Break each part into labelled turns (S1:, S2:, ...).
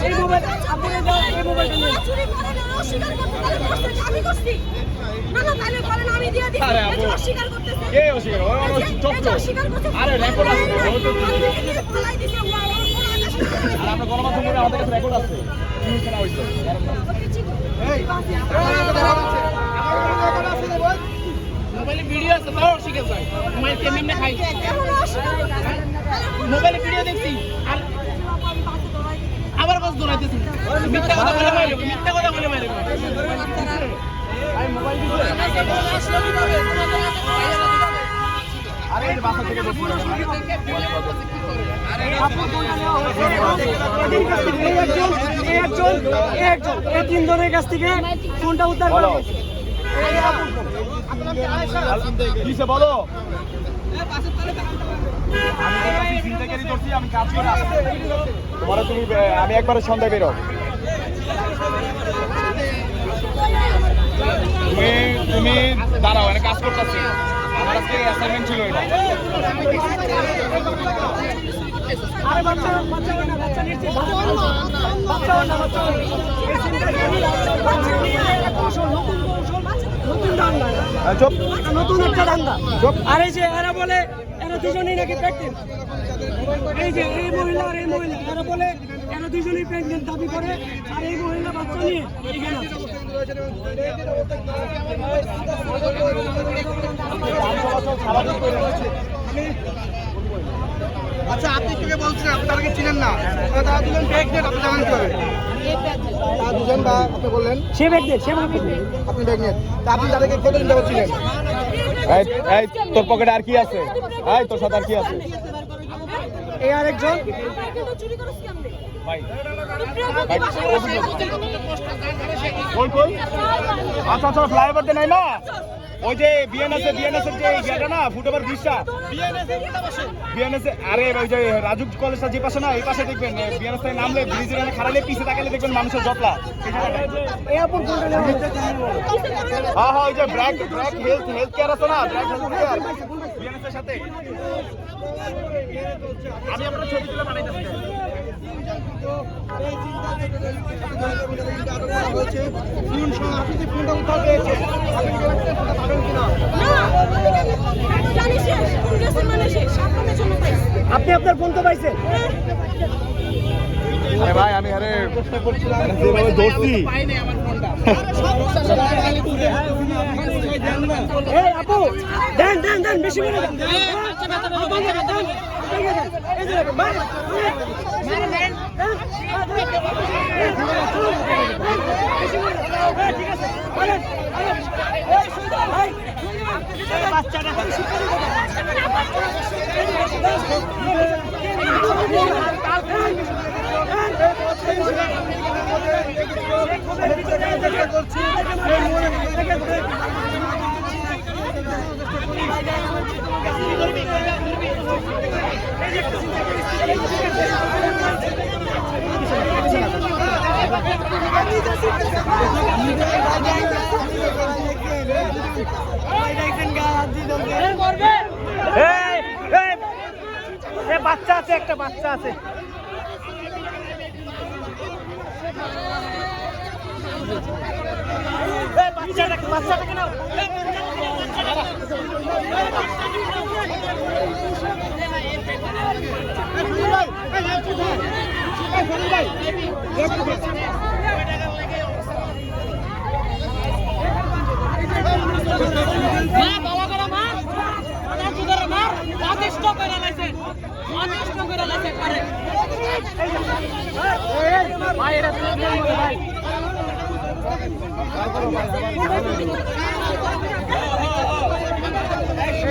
S1: এই মোবাইল আপনাদের দাও, এই মোবাইলটা নিয়ে চুরি করে না, অস্বীকার করতে তাহলে করতে আমি করছি না না তাহলে বলেন আমি দিয়ে দিই। এই অস্বীকার করতেছে কে অস্বীকার ও চুপ তো আরে রেকর্ড আছে ও তো ফলাই দিছে ওয়া আর আমরা গণমাধ্যমে আমাদের কাছে রেকর্ড আছে নিউজ করা হইছে এই মোবাইলে ভিডিও আছে তাও অস্বীকার করে মোবাইল কেমন না খাই মোবাইলে ভিডিও দেখছি আর আবার বাস দৌড়াইতেছি মিথ্যা কথা বলে মাইলো মিথ্যা কথা বলে মাইলো ভাই মোবাইল দিছে আরে এই বাসা থেকে বসে আরে আপু কোনটা নেওয়া হয়েছে একজন এই তিনজনের কাছ থেকে ফোনটা উদ্ধার করা হয়েছে এই আপু আপনার কি আয়েশা কিসে বলো আমি চিন্তাকারী করছি আমি কাজ করে আসছি তোমার তুমি আমি একবারে সন্ধ্যায় বেরো তুমি দাঁড়াও এখানে কাজ করতেছি আমার আজকে অ্যাসাইনমেন্ট ছিল এটা আরে বাচ্চা বাচ্চা না বাচ্চা নিচে বাচ্চা না বাচ্চা এই চিন্তাকারী কৌশল নতুন কৌশল নতুন দাঙ্গা চুপ নতুন একটা দাঙ্গা চুপ আরে যে এরা বলে এরা দুজনেই নাকি প্রেগনেন্ট এই যে এই মহিলা আর এই মহিলা এরা বলে এরা দুজনেই প্রেগনেন্ট দাবি করে আর এই মহিলা বাচ্চা নিয়ে এখানে আচ্ছা আপনি কে বলছেন আপনি তাদেরকে চিনেন না তারা দুজন প্রেগনেন্ট আপনি জানেন কিভাবে তারা দুজন বা আপনি বললেন সে প্রেগনেন্ট আপনি প্রেগনেন্ট তা আপনি তাদেরকে কতদিন যাবত চিনেন এই তোর পকেটে আর কি আছে এই তোর সাথে আর কি আছে এই আরেকজন ভাই কই কই আচ্ছা আচ্ছা ফ্লাইওভার দে নাই না ওই যে বিএনএস এর যে গেটটা না ফুটওভার ব্রিজটা বিএনএস আরে ওই যে রাজুক কলেজটা যে পাশে না এই পাশে দেখবেন বিএনএস থেকে নামলে ব্রিজের এখানে খাড়ালে পিছে তাকালে দেখবেন মানুষের জটলা হ্যাঁ হ্যাঁ ওই যে ব্র্যাক হেলথ কেয়ার আছে না ব্র্যাক হেলথ কেয়ার বিএনএস এর সাথে আমি আপনার ছবি তুলে বানাইতেছি আপনি আপনার ফোন তো পাইছেন ভাই আমি আরে ধরছি আপু দেন দেন দেন বেশি করে বাচ্চা আছে একটা বাচ্চা আছে বাচ্চাটাকে নাও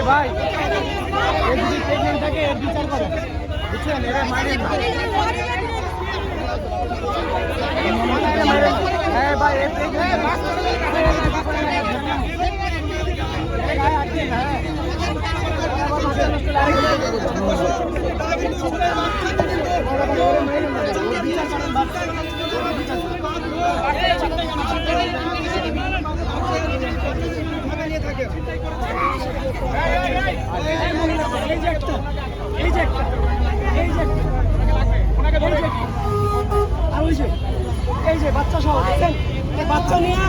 S1: ভাই যদি প্রেগনেন্ট থাকে বিচার করে বুঝছেন এরা মাইরে না হ্যাঁ ভাই এই প্রেগনেন্ট এই যে বাচ্চা নিয়ে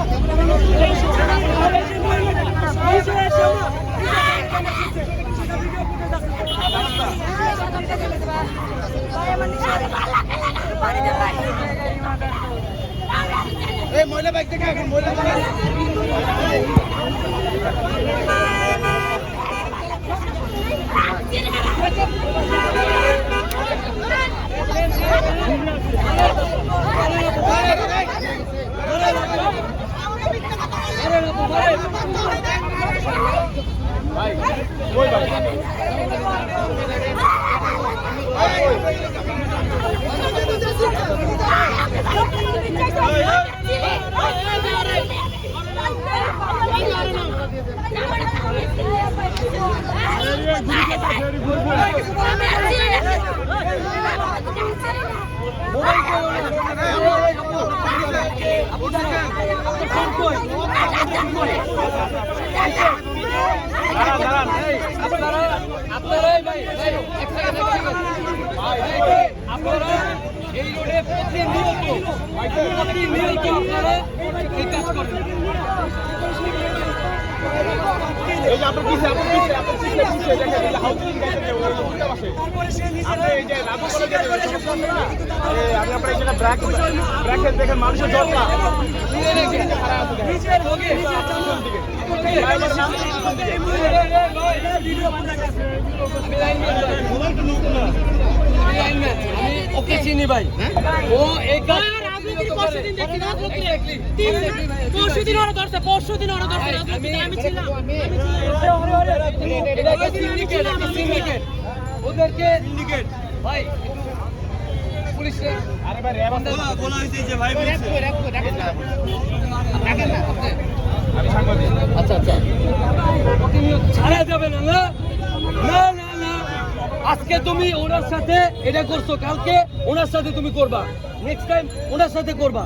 S1: এই মহিলা বাইক থেকে এখন মহিলা আপনারা এই রোডে প্রতিনিয়ত আপনারা এই কাজ করেন। এই যে আপনার পিছে দেখেন হাউজিং আমি আপনার এখানে ব্র্যাকেট দেখেন মানুষের দরকার ওকে চিনি ভাই ও এই পরশুদিন ওরা ধরছে আমি ছিলাম ওদেরকে ভাই পুলিশে আরে ভাই বলা হয়েছে যে ভাই আমি সাংবাদিক আচ্ছা ছাড়া যাবে না না না না না আজকে তুমি ওনার সাথে এটা করছো কালকে ওনার সাথে তুমি করবা নেক্সট টাইম ওনার সাথে করবা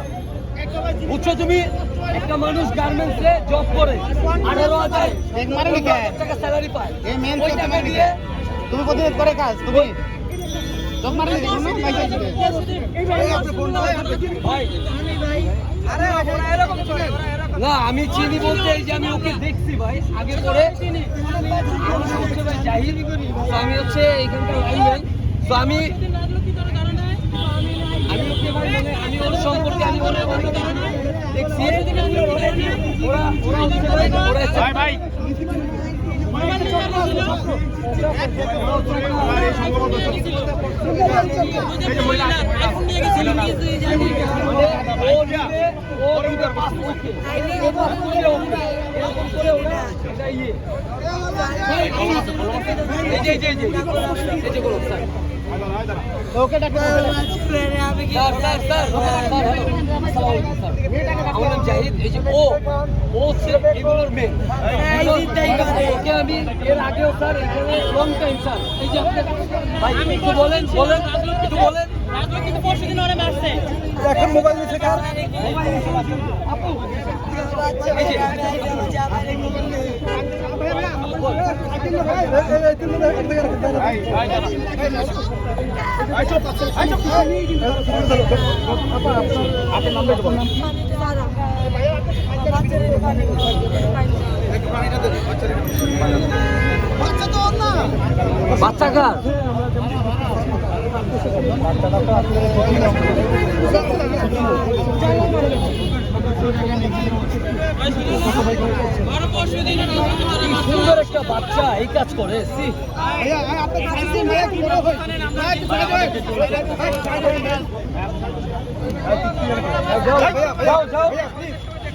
S1: বুঝছো তুমি একটা মানুষ গার্মেন্টসে জব করে 18,000 টাকা স্যালারি পায় ওই টাকা দিয়ে
S2: তুমি প্রতিদিন করে কাজ তুমি জব মারলে
S1: না আমি চিনি বলতে এই যে আমি ওকে দেখছি ভাই আগে পরে জাহিদ আমি হচ্ছে এইখানকার তো আমি ওকে ভাই মানে আমি ওর সম্পর্কে আমি দেখছি ওরা ভাই
S2: ওকে ডাকো
S1: আমার নাম জাহিদ এই যে ও হচ্ছে এগুলোর মেয়ে ওকে আমি এর আগেও স্যার এখানে লং টাইম স্যার এই যে আপনি ভাই একটু বলেন একটু বলেন কিন্তু পরশুদিন ওরা মারছে এখন মোবাইল নিচে কার আপু এই যে বাচ্চা কার সুন্দর একটা বাচ্চা এই কাজ করে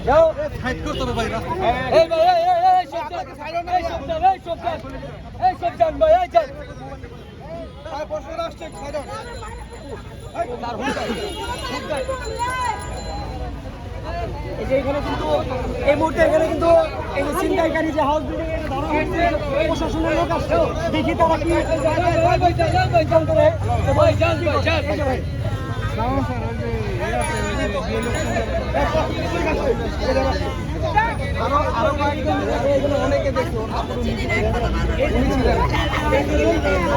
S1: যাও এখানে কিন্তু এই মুহূর্তে এখানে কিন্তু এই ছিনতাইকারী যে হাউস বিল্ডিং এর ধরা হয়েছে প্রশাসনের লোক আসছে দেখি তারা কি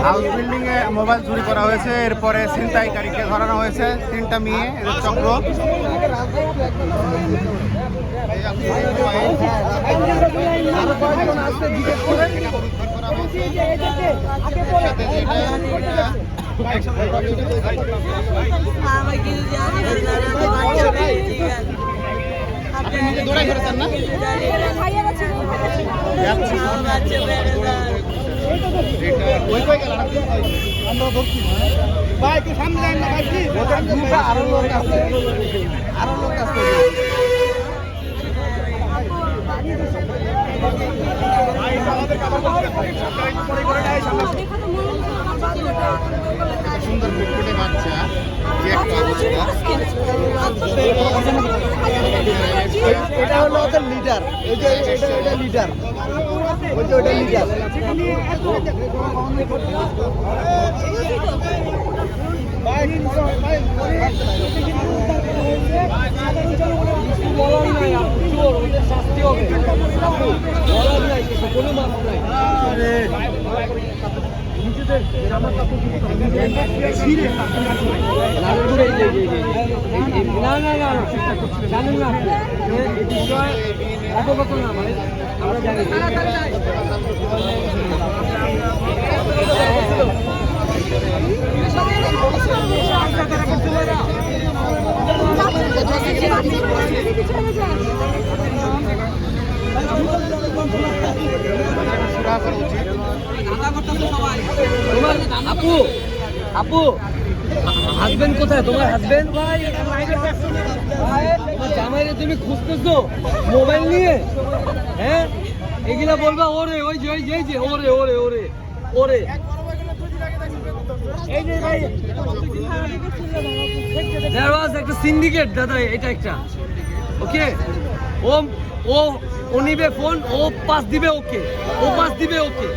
S2: হাউস বিল্ডিং এ মোবাইল চুরি করা হয়েছে, এরপরে ছিনতাইকারীকে ধরানো হয়েছে 3টা মেয়ে চক্র।
S1: আরো কয়েকজন আসতে জিজ্ঞেস করেন
S2: দৌড়াই ফেলেছেন না আমরা ধরছি ভাই একটু সামনে যান না ভাই প্লিজ
S1: আরো লোক আছে
S2: সুন্দর ফুটফুটে বাচ্চা যে একটা অবস্থা
S1: এটা হলো ওদের লিডার এই যে এটা লিডার ওই যে ওটা লিডার বলার নাই চোর ওদের শাস্তি হবে বলার নাই কিছু কোনো মাপ নাই নিজেদের জামা কাপড় না জানেন না এই বিষয়ে অবগত না মানে আমরা জানি আপু আপু হাজবেন্ড কোথায় তোমার হাজবেন্ড জামাইরে তুমি খুঁজতেছো মোবাইল নিয়ে হ্যাঁ এগুলা বলবা ওরে ওই যে ওই যে ওরে ওরে ওরে ওরে There was একটা syndicate দাদা এটা একটা ওকে ও নিবে ফোন ও পাস দিবে ওকে ও পাস দিবে ওকে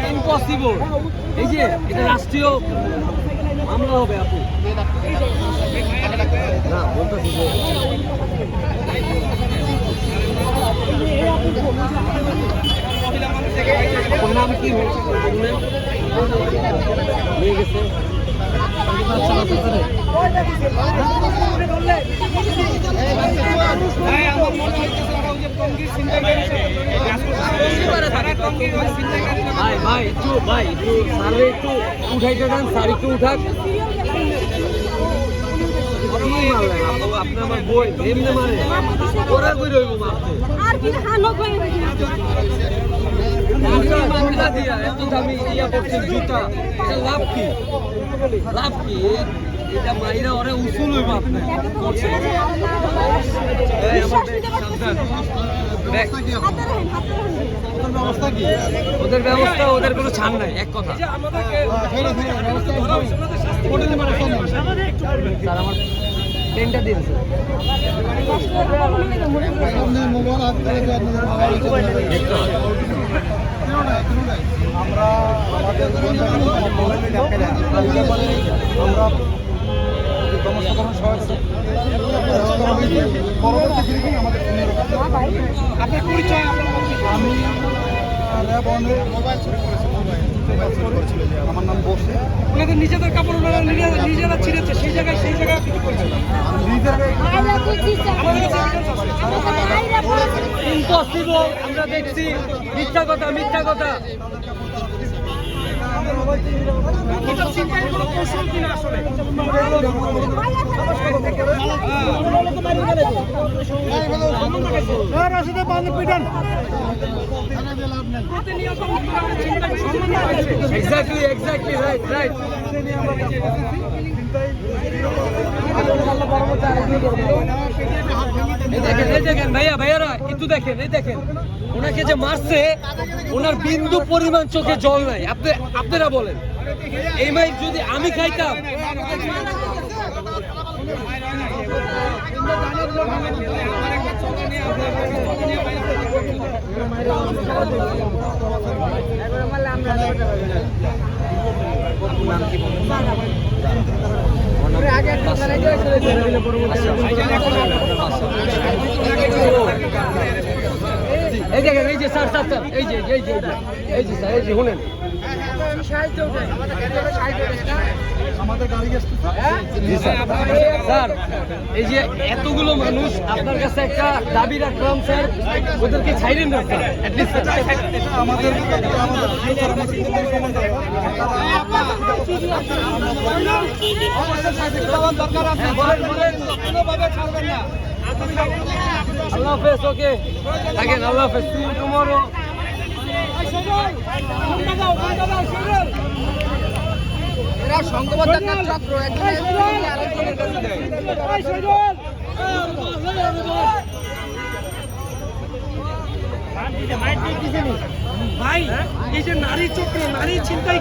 S1: ইম্পসিবল এই যে এটা রাষ্ট্রীয় মামলা হবে আপু না বলতেছি ওর নাম কি নিয়ে গেছে ভাই একটু স্যার একটু উঠাইতে দেন স্যার একটু উঠাক আপনি আমার বই এমনি মানে ওরা কই রইব মারতে আর কি হানো কই মামলা দিয়া এত দামি ইয়া করছেন জুতা এটা লাভ কি এটা মাইরা ওরে উসুল হইব আপনি করছে এই আমার সাবধান ওদের ব্যবস্থা ওদের কোনো ছাড় নাই এক কথা স্যার আমার ট্রেনটা দিয়ে
S2: আমরা আমাদের আমরা আপনার পরিচয় আমি মোবাইল চুরি করেছি আমার নাম বসে ওনাদের নিজেদের কাপড় ওনারা নিজেরা ছিঁড়েছে সেই জায়গায় কিছু করেছিল
S1: ইম্পসিবল আমরা দেখছি মিথ্যা কথা
S2: কৌশল কিনা আসলে
S1: এক্স্যাক্টলি রাইট দেখেন ভাইয়ারা একটু দেখেন এই দেখেন ওনাকে যে মারছে ওনার বিন্দু পরিমাণ চোখে জল নাই আপনারা বলেন এই মাইক যদি আমি খাইতাম আগে যে স্যার স্যার স্যার এই যে স্যার এই যে শুনেন
S2: আমাদের গাড়ি আসছে
S1: স্যার এই যে এতগুলো মানুষ আপনার কাছে একটা দাবি রাখলাম স্যার ওদেরকে ছাইরেন না স্যার অ্যাটলিস্ট
S2: আমাদের দরকার আছে কোনোভাবে ছাড়বেন না
S1: আল্লাহ হাফেজ ওকে থাকেন আল্লাহ হাফেজ সি ইউ টুমরো
S2: এরা সংঘবদ্ধতার চক্র আরেকজনের কাছে দেয়
S1: ভাই এই যে নারী চক্র নারী ছিনতাই